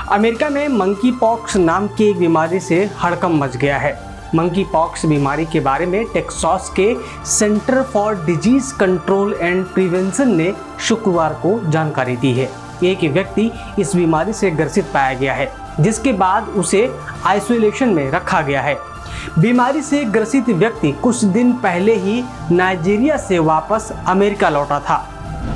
America में monkey pox नाम की एक बीमारी से हड़कंप मच गया है। मंकी पॉक्स बीमारी के बारे में टेक्सास के centre for disease control and prevention ने शुक्रवार को जानकारी दी है। एक व्यक्ति इस बीमारी से ग्रसित पाया गया है, जिसके बाद उसे आइसोलेशन में रखा गया है। बीमारी से ग्रसित व्यक्ति कुछ दिन पहले ही नाइजीरिया से वापस अमेरिका लौटा था।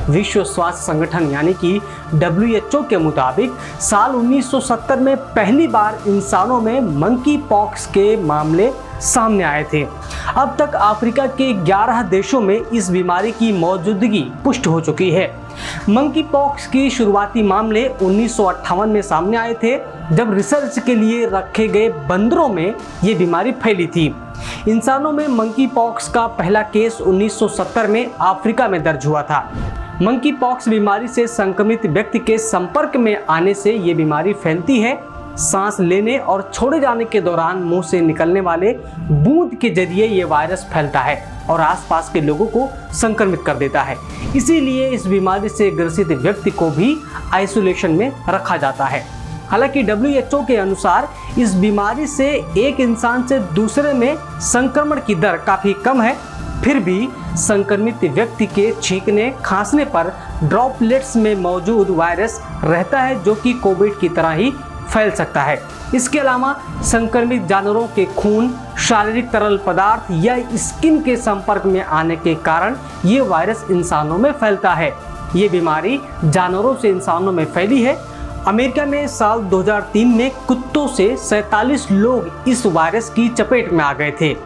विश्व स्वास्थ्य संगठन यानी कि WHO के मुताबिक साल 1970 में पहली बार इंसानों में मंकी पॉक्स के मामले सामने आए थे। अब तक अफ्रीका के 11 देशों में इस बीमारी की मौजूदगी पुष्ट हो चुकी है। मंकी पॉक्स की शुरुआती मामले 1958 में सामने आए थे, जब रिसर्च के लिए रखे गए बंदरों में ये बीमारी फैली थी। इंसानों में मंकी पॉक्स का पहला केस 1970 में अफ्रीका में दर्ज हुआ था। मंकी पॉक्स बीमारी से संक्रमित व्यक्ति के संपर्क में आने से ये बीमारी फैलती है। सांस लेने और छोड़े जाने के दौरान मुंह से निकलने वाले बूंद के जरिए ये वायरस फैलता है और आसपास के लोगों को संक्रमित कर देता है। इसीलिए इस बीमारी से ग्रसित व्यक्ति को भी आइसोलेशन में रखा जाता है। हालांकि WHO के अनुसार इस बीमारी से एक इंसान से दूसरे में संक्रमण की दर काफ़ी कम है। फिर भी संक्रमित व्यक्ति के छींकने खांसने पर ड्रॉपलेट्स में मौजूद वायरस रहता है, जो कि कोविड की तरह ही फैल सकता है। इसके अलावा संक्रमित जानवरों के खून, शारीरिक तरल पदार्थ या स्किन के संपर्क में आने के कारण ये वायरस इंसानों में फैलता है। ये बीमारी जानवरों से इंसानों में फैली है। अमेरिका में साल 2003 में कुत्तों से 47 लोग इस वायरस की चपेट में आ गए थे।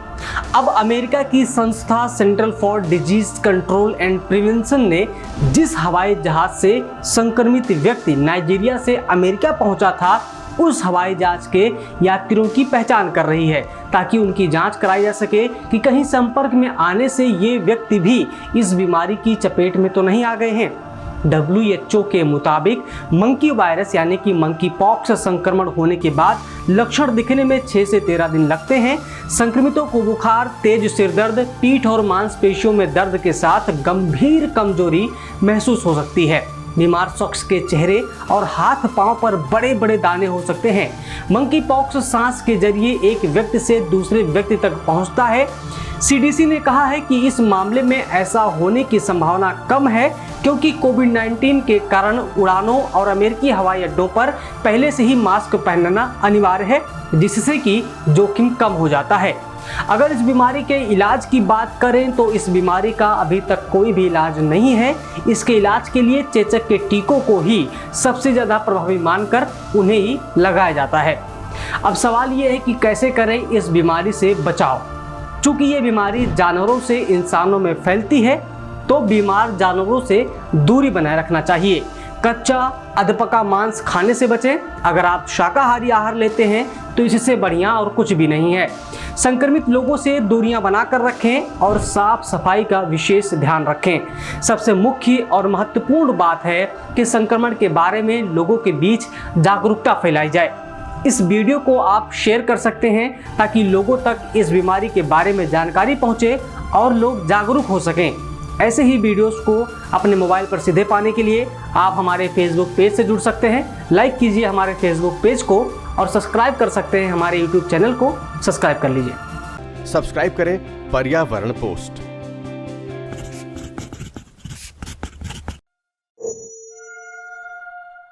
अब अमेरिका की संस्था central for disease control and prevention ने जिस हवाई जहाज से संक्रमित व्यक्ति नाइजीरिया से अमेरिका पहुंचा था, उस हवाई जहाज के यात्रियों की पहचान कर रही है, ताकि उनकी जांच कराई जा सके कि कहीं संपर्क में आने से ये व्यक्ति भी इस बीमारी की चपेट में तो नहीं आ गए हैं। WHO के मुताबिक मंकी वायरस यानी कि मंकी पॉक्स संक्रमण होने के बाद लक्षण दिखने में 6 से 13 दिन लगते हैं। संक्रमितों को बुखार, तेज सिरदर्द, पीठ और मांसपेशियों में दर्द के साथ गंभीर कमजोरी महसूस हो सकती है। बीमार शख्स के चेहरे और हाथ पांव पर बड़े बड़े दाने हो सकते हैं। मंकी पॉक्स सांस के जरिए एक व्यक्ति से दूसरे व्यक्ति तक पहुंचता है। CDC ने कहा है कि इस मामले में ऐसा होने की संभावना कम है, क्योंकि कोविड-19 के कारण उड़ानों और अमेरिकी हवाई अड्डों पर पहले से ही मास्क पहनना अनिवार्य है, जिससे कि जोखिम कम हो जाता है। अगर इस बीमारी के इलाज की बात करें तो इस बीमारी का अभी तक कोई भी इलाज नहीं है। इसके इलाज के लिए चेचक के टीकों को ही सबसे ज़्यादा प्रभावी मानकर उन्हें ही लगाया जाता है। अब सवाल ये है कि कैसे करें इस बीमारी से बचाव। चूँकि ये बीमारी जानवरों से इंसानों में फैलती है, तो बीमार जानवरों से दूरी बनाए रखना चाहिए। कच्चा अधपका मांस खाने से बचें। अगर आप शाकाहारी आहार लेते हैं तो इससे बढ़िया और कुछ भी नहीं है। संक्रमित लोगों से दूरियां बनाकर रखें और साफ सफाई का विशेष ध्यान रखें। सबसे मुख्य और महत्वपूर्ण बात है कि संक्रमण के बारे में लोगों के बीच जागरूकता फैलाई जाए। इस वीडियो को आप शेयर कर सकते हैं, ताकि लोगों तक इस बीमारी के बारे में जानकारी पहुंचे और लोग जागरूक हो सकें। ऐसे ही वीडियोस को अपने मोबाइल पर सीधे पाने के लिए आप हमारे फेसबुक पेज से जुड़ सकते हैं। लाइक कीजिए हमारे फेसबुक पेज को और सब्सक्राइब कर सकते हैं हमारे यूट्यूब चैनल को। सब्सक्राइब कर लीजिए। सब्सक्राइब करें पर्यावरण पोस्ट।